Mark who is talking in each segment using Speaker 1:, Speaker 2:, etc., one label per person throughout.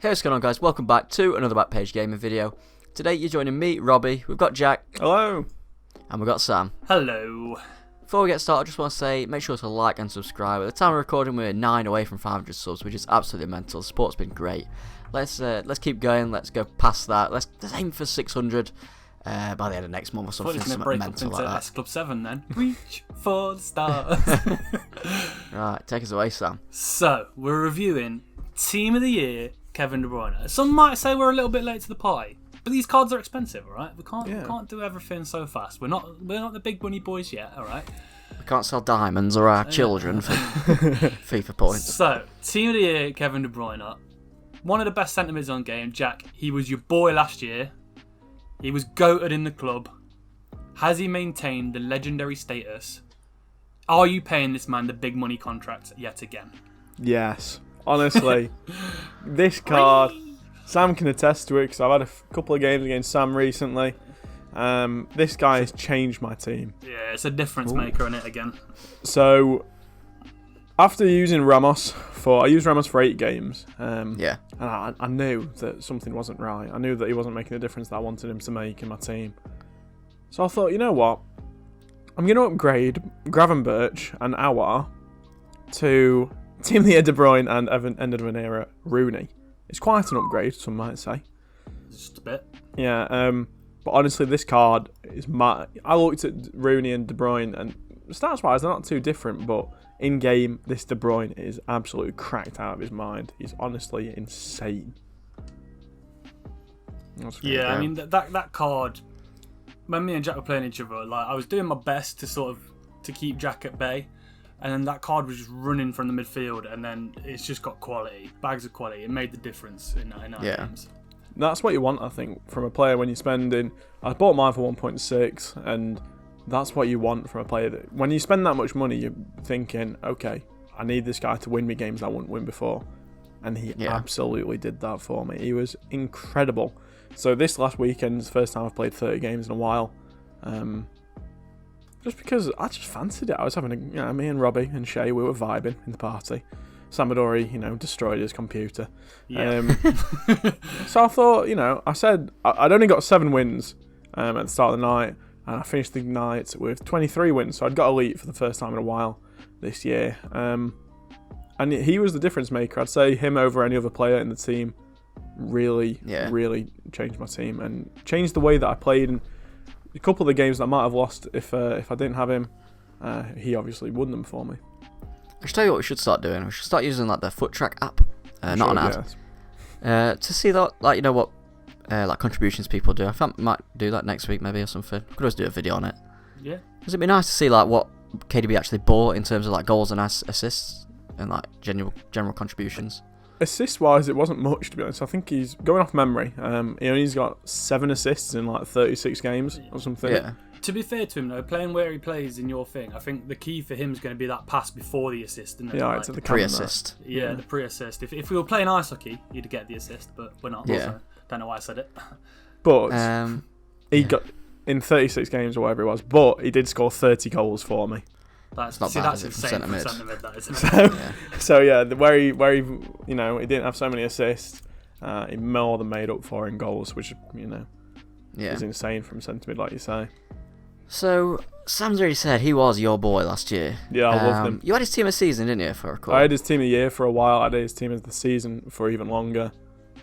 Speaker 1: Hey, what's going on, guys? Welcome back to another Backpage gaming video. Today you're joining me, Robbie. We've got Jack.
Speaker 2: Hello.
Speaker 1: And we've got Sam.
Speaker 3: Hello.
Speaker 1: Before we get started, I just want to say, make sure to like and subscribe. At the time of recording, we're 9 away from 500 subs, which is absolutely mental. The support's been great. Let's keep going. Let's go past that. Let's aim for 600 by the end of next month or something.
Speaker 3: It's going to break up into S Club 7 then. Reach for the stars.
Speaker 1: Right, take us away, Sam.
Speaker 3: So, we're reviewing Team of the Year, Kevin De Bruyne. Some might say we're a little bit late to the party, but these cards are expensive, alright? We can't do everything so fast. We're not the big money boys yet, alright?
Speaker 1: We can't sell diamonds or our children for FIFA points.
Speaker 3: So, Team of the Year, Kevin De Bruyne. One of the best centre mids on game, Jack. He was your boy last year. He was goated in the club. Has he maintained the legendary status? Are you paying this man the big money contract yet again?
Speaker 2: Yes. Honestly, this card, Sam can attest to it because I've had a couple of games against Sam recently. This guy has changed my team.
Speaker 3: Yeah, it's a difference maker in it again.
Speaker 2: So, after using Ramos I used Ramos for 8 games.
Speaker 1: Yeah.
Speaker 2: And I knew that something wasn't right. I knew that he wasn't making the difference that I wanted him to make in my team. So I thought, you know what? I'm going to upgrade Gravenberch and Awar to Team of the Year De Bruyne and end of an era Rooney. It's quite an upgrade, some might say.
Speaker 3: Just a bit.
Speaker 2: Yeah, but honestly, this card is I looked at Rooney and De Bruyne, and stats-wise, they're not too different, but in-game, this De Bruyne is absolutely cracked out of his mind. He's honestly insane.
Speaker 3: Yeah, I mean, that card, when me and Jack were playing each other, like I was doing my best to keep Jack at bay, and then that card was just running from the midfield, and then it's just got quality, bags of quality. It made the difference in our games.
Speaker 2: That's what you want, I think, from a player when you're spending. I bought mine for 1.6, and that's what you want from a player. That when you spend that much money, you're thinking, okay, I need this guy to win me games I wouldn't win before. And he absolutely did that for me. He was incredible. So this last weekend's the first time I've played 30 games in a while. Just because I just fancied it. I was having me and Robbie and Shay, we were vibing in the party. Sam had already, destroyed his computer.
Speaker 3: Yeah.
Speaker 2: So I thought, I said I'd only got 7 wins at the start of the night, and I finished the night with 23 wins. So I'd got elite for the first time in a while this year. And he was the difference maker. I'd say him over any other player in the team really changed my team and changed the way that I played. And a couple of the games that I might have lost if I didn't have him, he obviously won them for me.
Speaker 1: I should tell you what we should start doing. We should start using the Foot Track app, not an ad, to see that what contributions people do. I think I might do that next week maybe or something. Could always do a video on it.
Speaker 3: Yeah.
Speaker 1: Because it'd be nice to see what KDB actually bought in terms of goals and assists and general contributions.
Speaker 2: Assist wise, it wasn't much, to be honest. I think he's going off memory. He's got 7 assists in 36 games or something.
Speaker 1: Yeah.
Speaker 3: To be fair to him though, playing where he plays in your thing, I think the key for him is going to be that pass before the assist. And
Speaker 2: to the
Speaker 1: pre-assist.
Speaker 3: Yeah, the pre-assist. If we were playing ice hockey, you'd get the assist, but we're not.
Speaker 1: Yeah.
Speaker 3: So don't know why I said it.
Speaker 2: But he got in 36 games or whatever it was. But he did score 30 goals for me.
Speaker 3: That's
Speaker 1: not bad,
Speaker 3: that's insane
Speaker 1: for
Speaker 3: centre mid, that isn't it?
Speaker 2: So where he he didn't have so many assists, he more than made up for in goals, which is insane from centre mid, like you say.
Speaker 1: So Sam's already said he was your boy last year.
Speaker 2: Yeah, I loved him.
Speaker 1: You had his team of the season, didn't you, for a quarter?
Speaker 2: I had his team of the year for a while. I had his team of the season for even longer.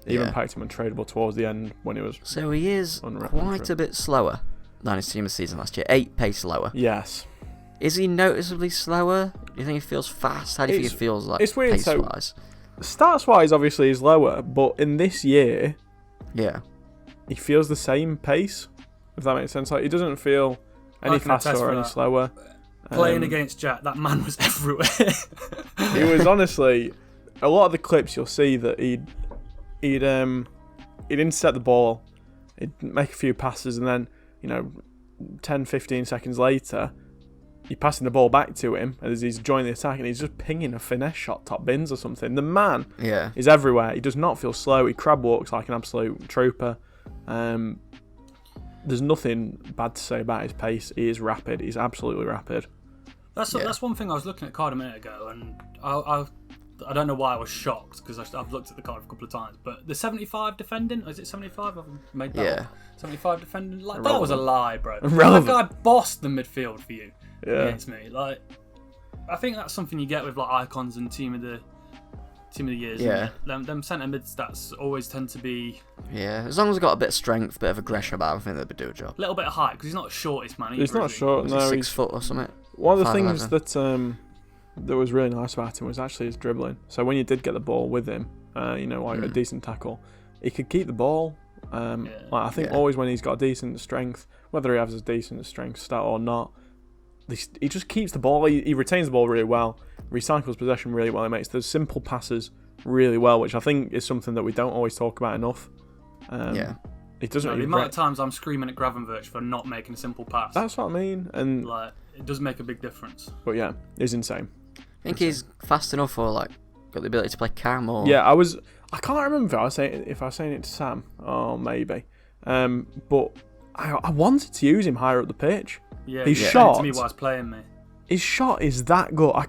Speaker 2: Even packed him untradeable towards the end when it was.
Speaker 1: So he is quite a bit slower than his team of the season last year. 8 pace slower.
Speaker 2: Yes.
Speaker 1: Is he noticeably slower? Do you think he feels fast? How do you think he feels
Speaker 2: it's weird.
Speaker 1: pace-wise?
Speaker 2: Stats-wise, obviously, he's lower, but in this year, he feels the same pace, if that makes sense. He doesn't feel any faster or any slower.
Speaker 3: Playing against Jack, that man was everywhere.
Speaker 2: He was honestly, a lot of the clips you'll see that he'd intercept the ball, he'd make a few passes, and then 10-15 seconds later, you're passing the ball back to him as he's joining the attack, and he's just pinging a finesse shot top bins or something. The man is everywhere. He does not feel slow. He crab walks like an absolute trooper. There's nothing bad to say about his pace. He is rapid. He's absolutely rapid.
Speaker 3: That's one thing I was looking at card a minute ago, and I I don't know why I was shocked because I've looked at the card a couple of times, but the 75 defending, is it 75? I've made that up. 75 defending, like that was a lie, bro. That guy bossed the midfield for you against me. Like, I think that's something you get with like icons and team of the years.
Speaker 1: Yeah.
Speaker 3: Them centre mid stats always tend to be.
Speaker 1: Yeah, as long as he's got a bit of strength, a bit of aggression about him, I think they'd do a job.
Speaker 3: A little bit of height because he's not the shortest man.
Speaker 2: He's not short.
Speaker 1: He's
Speaker 2: No,
Speaker 1: 6 foot or something.
Speaker 2: One of the
Speaker 1: 5'11".
Speaker 2: things that was really nice about him was actually his dribbling. So when you did get the ball with him, a decent tackle, he could keep the ball. I think always when he's got a decent strength, whether he has a decent strength stat or not, he just keeps the ball. He retains the ball really well, recycles possession really well. He makes those simple passes really well, which I think is something that we don't always talk about enough. It doesn't.
Speaker 3: The amount of times I'm screaming at Gravenberch for not making a simple pass.
Speaker 2: That's what I mean, and
Speaker 3: like it does make a big difference.
Speaker 2: But yeah, it's insane.
Speaker 1: I think he's fast enough or like got the ability to play cam or.
Speaker 2: Yeah, I can't remember if I was saying it to Sam or maybe, but I wanted to use him higher up the pitch.
Speaker 3: Yeah,
Speaker 2: his
Speaker 3: shot to me while playing me.
Speaker 2: His shot is that good. I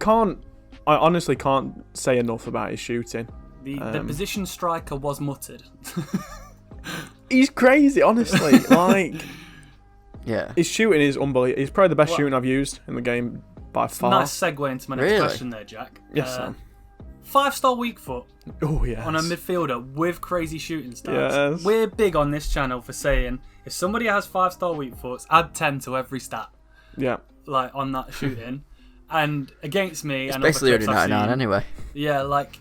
Speaker 2: honestly can't say enough about his shooting.
Speaker 3: The position striker was muttered.
Speaker 2: He's crazy, honestly. Like,
Speaker 1: yeah,
Speaker 2: his shooting is unbelievable. He's probably the best shooting I've used in the game by far.
Speaker 3: Nice segue into my next question there, Jack.
Speaker 2: Yes, Sam.
Speaker 3: 5-star weak foot.
Speaker 2: Oh, yes.
Speaker 3: On a midfielder with crazy shooting stats.
Speaker 2: Yes.
Speaker 3: We're big on this channel for saying if somebody has 5-star weak foots, add 10 to every stat.
Speaker 2: Yeah.
Speaker 3: Like on that shooting. And against me,
Speaker 1: it's
Speaker 3: and
Speaker 1: basically only 99 anyway.
Speaker 3: Yeah, like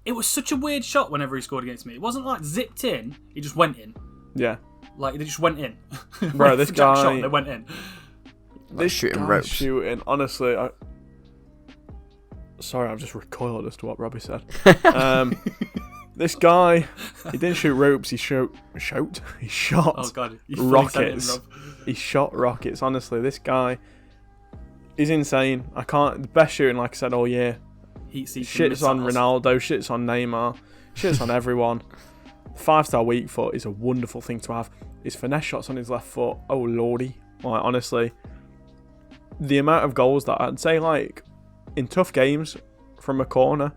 Speaker 3: it was such a weird shot whenever he scored against me. It wasn't like zipped in; he just went in.
Speaker 2: Yeah,
Speaker 3: like they just went in.
Speaker 2: Bro, this guy
Speaker 3: shot, they went in.
Speaker 2: This
Speaker 1: shooting ropes.
Speaker 2: Shooting, honestly. Sorry, I've just recoiled as to what Robbie said. This guy, he didn't shoot ropes. He shot.
Speaker 3: Oh God,
Speaker 2: rockets. He shot rockets. Honestly, this guy. He's insane. The best shooting, like I said, all year. Shits on Ronaldo, shits on Neymar, shits on everyone. 5-star weak foot is a wonderful thing to have. His finesse shots on his left foot, oh lordy. Like, honestly, the amount of goals that I'd say, like, in tough games from a corner,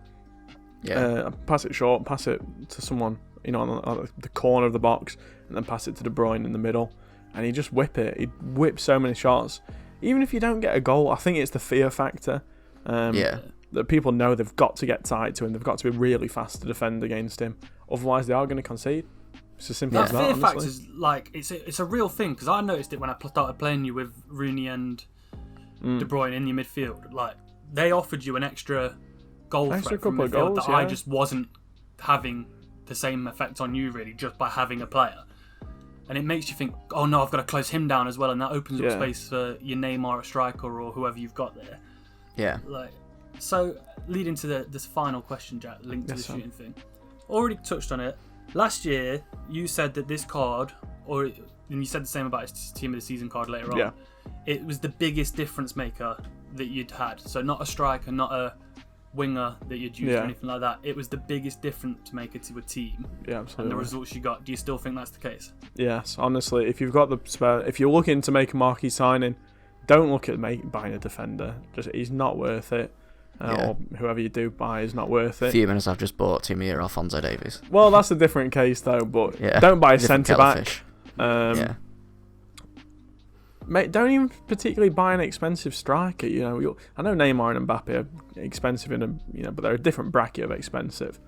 Speaker 2: pass it short, pass it to someone, on the corner of the box, and then pass it to De Bruyne in the middle, and he'd just whip it. He'd whip so many shots. Even if you don't get a goal, I think it's the fear factor. That people know they've got to get tight to him. They've got to be really fast to defend against him. Otherwise, they are going to concede. It's as simple as that,
Speaker 3: fear factor is like it's a real thing because I noticed it when I started playing you with Rooney and De Bruyne in your midfield. Like they offered you an extra goal threat from midfield that I just wasn't having the same effect on you really just by having a player. And it makes you think, oh no, I've got to close him down as well, and that opens up space for your Neymar at striker or whoever you've got there.
Speaker 1: Yeah.
Speaker 3: So, leading to this final question, Jack, linked to the shooting thing. Already touched on it. Last year, you said that this card, and you said the same about his team of the season card later on, it was the biggest difference maker that you'd had. So not a striker, not a winger that you'd used or anything like that. It was the biggest difference maker to a team.
Speaker 2: Yeah, absolutely.
Speaker 3: And the results you got. Do you still think that's the case?
Speaker 2: Yes, honestly. If you've got the spare, if you're looking to make a marquee signing, don't look at buying a defender. He's not worth it. Or whoever you do buy is not worth it.
Speaker 1: A few minutes I've just bought Team Year Alphonso Davies.
Speaker 2: Well, that's a different case though. But don't buy a centre back. Mate, don't even particularly buy an expensive striker. I know Neymar and Mbappe are expensive but they're a different bracket of expensive.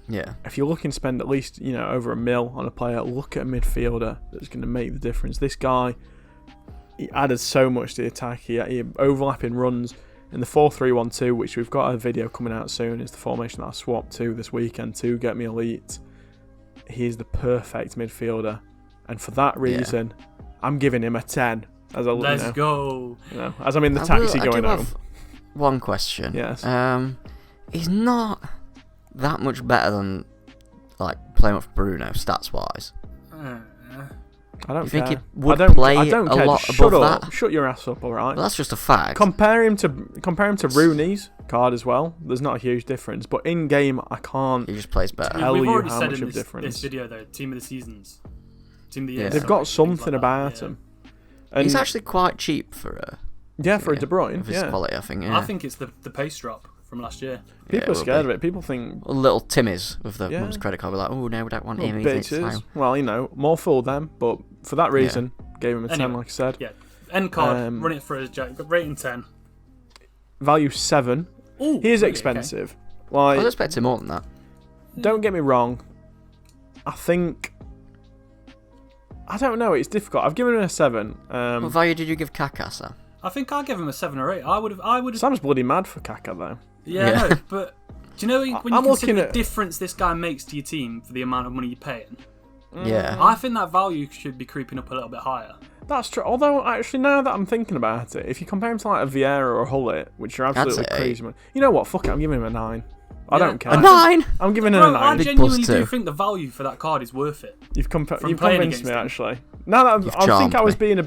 Speaker 1: Yeah.
Speaker 2: If you're looking to spend at least over $1 million on a player, look at a midfielder that's going to make the difference. This guy, he added so much to the attack. He overlapping runs. In the 4-3-1-2, which we've got a video coming out soon, is the formation that I swapped to this weekend to get me elite. He is the perfect midfielder, and for that reason, I'm giving him a 10.
Speaker 3: Let's go.
Speaker 2: As I'm in the taxi going home.
Speaker 1: One question.
Speaker 2: Yes.
Speaker 1: He's not that much better than playing with Bruno stats wise.
Speaker 2: I don't
Speaker 1: think
Speaker 2: care.
Speaker 1: he would play a lot above that?
Speaker 2: Shut your ass up, all right?
Speaker 1: Well, that's just a fact.
Speaker 2: Compare him to Rooney's card as well. There's not a huge difference, but in game, I can't.
Speaker 1: He just plays better.
Speaker 3: We've already
Speaker 2: how
Speaker 3: said
Speaker 2: much
Speaker 3: in
Speaker 2: of difference.
Speaker 3: this video though, team of the seasons, team of the year.
Speaker 2: They've got something about him. And
Speaker 1: he's actually quite cheap for a
Speaker 2: for a De Bruyne.
Speaker 1: of his quality, I think.
Speaker 3: I think it's the pace drop from last year.
Speaker 2: People are scared of it. People think
Speaker 1: little Timmies with the mum's credit card. We're like, oh no, we don't want him.
Speaker 2: bitches. Well, more for them, but for that reason, gave him a 10, like I said.
Speaker 3: Yeah. End card. Run it for us, Jack. Got rating 10.
Speaker 2: Value 7.
Speaker 3: Ooh,
Speaker 2: he is
Speaker 3: really?
Speaker 2: expensive.
Speaker 1: I
Speaker 2: Like,
Speaker 1: was expecting more than that.
Speaker 2: don't get me wrong. I don't know. It's difficult. I've given him a 7.
Speaker 1: What value did you give Kaká, Sam?
Speaker 3: I think I'll give him a 7 or 8. I would have.
Speaker 2: Sam's bloody mad for Kaká though.
Speaker 3: Yeah, no, but do you know when
Speaker 2: I'm
Speaker 3: you consider
Speaker 2: looking
Speaker 3: the
Speaker 2: at-
Speaker 3: difference this guy makes to your team for the amount of money you're paying?
Speaker 1: Yeah.
Speaker 3: I think that value should be creeping up a little bit higher.
Speaker 2: That's true. Although, actually, now that I'm thinking about it, if you compare him to like a Vieira or a Hullet, which are absolutely
Speaker 1: say
Speaker 2: crazy, man. You know what? Fuck it. I'm giving him a 9. I don't care.
Speaker 1: A 9?
Speaker 2: I'm giving him
Speaker 3: Bro,
Speaker 2: a
Speaker 3: I
Speaker 2: 9.
Speaker 3: genuinely
Speaker 1: +2.
Speaker 3: do think the value for that card is worth it.
Speaker 2: You've
Speaker 3: From
Speaker 2: convinced
Speaker 3: playing
Speaker 2: me,
Speaker 3: against him.
Speaker 2: actually. Now that I think
Speaker 1: charmed
Speaker 2: I was
Speaker 1: me.
Speaker 2: being a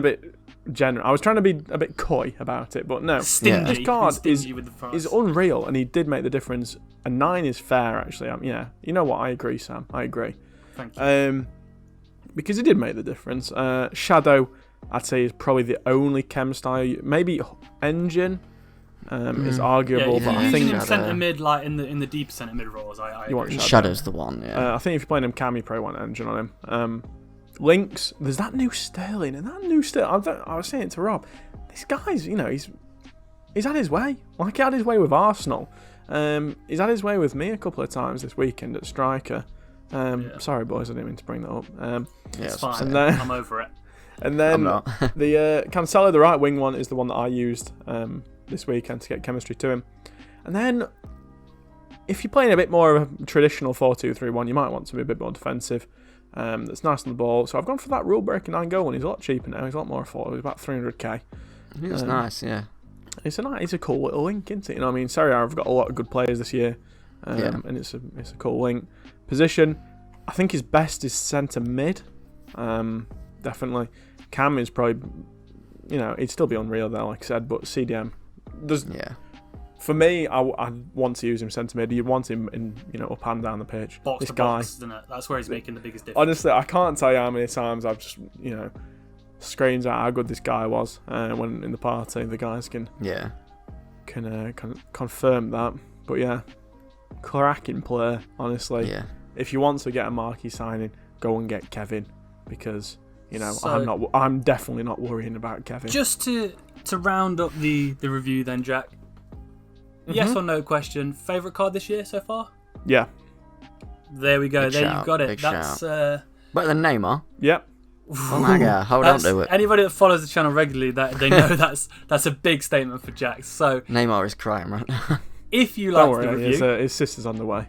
Speaker 2: bit general. I was trying to be a bit coy about it, but no.
Speaker 3: Stingy.
Speaker 2: This card
Speaker 3: Stingy with the price.
Speaker 2: is unreal, and he did make the difference. A 9 is fair, actually. Yeah. You know what? I agree, Sam. I agree.
Speaker 3: Thank you.
Speaker 2: Because he did make the difference. Shadow, I'd say, is probably the only chem style. Maybe Engine is arguable,
Speaker 3: yeah,
Speaker 2: but
Speaker 3: if
Speaker 2: I
Speaker 3: you're
Speaker 2: think
Speaker 3: using him
Speaker 1: Shadow.
Speaker 3: centre mid, like in the deep centre mid roles, I
Speaker 2: You want
Speaker 3: agree.
Speaker 2: Shadow.
Speaker 1: Shadow's the one, yeah.
Speaker 2: I think if you're playing him cam, you probably want Engine on him. Links, there's that new Sterling, and that new Sterling. I was saying it to Rob. This guy's, he's had his way. Like he had his way with Arsenal. He's had his way with me a couple of times this weekend at striker. Sorry, boys, I didn't mean to bring that up.
Speaker 3: It's
Speaker 1: it's
Speaker 3: fine.
Speaker 2: And then-
Speaker 3: I'm over it.
Speaker 2: And then
Speaker 1: I'm not.
Speaker 2: the Cancelo, the right wing one, is the one that I used this weekend to get chemistry to him. And then, if you're playing a bit more of a traditional 4-2-3-1, you might want to be a bit more defensive. That's nice on the ball. So I've gone for that rule-breaking 9-goal one. He's a lot cheaper now. He's a lot more affordable. He's about 300k.
Speaker 1: It's nice, yeah.
Speaker 2: It's a cool little link, isn't it? You know what I mean? Serie A have got a lot of good players this year,
Speaker 1: Yeah.
Speaker 2: and it's a cool link. Position, I think his best is centre mid. Definitely. Cam is probably, he'd still be unreal there, like I said, but CDM.
Speaker 1: Yeah.
Speaker 2: For me, I want to use him centre mid. You'd want him in, up and down the pitch.
Speaker 3: Box
Speaker 2: This
Speaker 3: to
Speaker 2: guy,
Speaker 3: box, isn't it? That's where he's making the biggest difference.
Speaker 2: honestly, I can't tell you how many times I've just, screams out how good this guy was when in the party. The guys can
Speaker 1: Yeah.
Speaker 2: confirm that. But yeah, cracking player, honestly.
Speaker 1: Yeah.
Speaker 2: If you want to get a marquee signing, go and get Kevin, because
Speaker 3: So-
Speaker 2: I'm definitely not worrying about Kevin.
Speaker 3: Just to round up the review then, Jack. Yes or no question. Favourite card this year so far?
Speaker 2: Yeah.
Speaker 3: There we go.
Speaker 1: Big
Speaker 3: there
Speaker 1: shout,
Speaker 3: you've got it.
Speaker 1: big
Speaker 3: That's
Speaker 1: Better than Neymar.
Speaker 2: Yep.
Speaker 1: Oh my god, hold on to it.
Speaker 3: Anybody that follows the channel regularly, that they know that's a big statement for Jack. So
Speaker 1: Neymar is crying right now.
Speaker 3: if you
Speaker 2: Don't
Speaker 3: like the
Speaker 2: worry,
Speaker 3: review,
Speaker 2: his sister's on the way.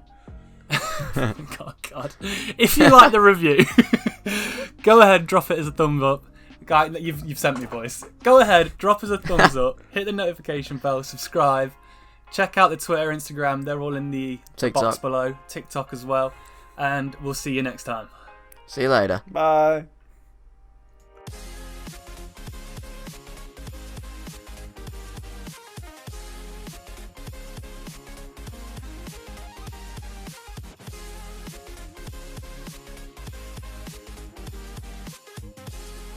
Speaker 3: God, if you like the review, go ahead, drop it as a thumbs up. Guy, you've sent me, boys. Go ahead, drop us a thumbs up, hit the notification bell, subscribe, check out the Twitter, Instagram. They're all in the box
Speaker 1: TikTok.
Speaker 3: below. TikTok as well, and we'll see you next time.
Speaker 1: See you later.
Speaker 2: Bye.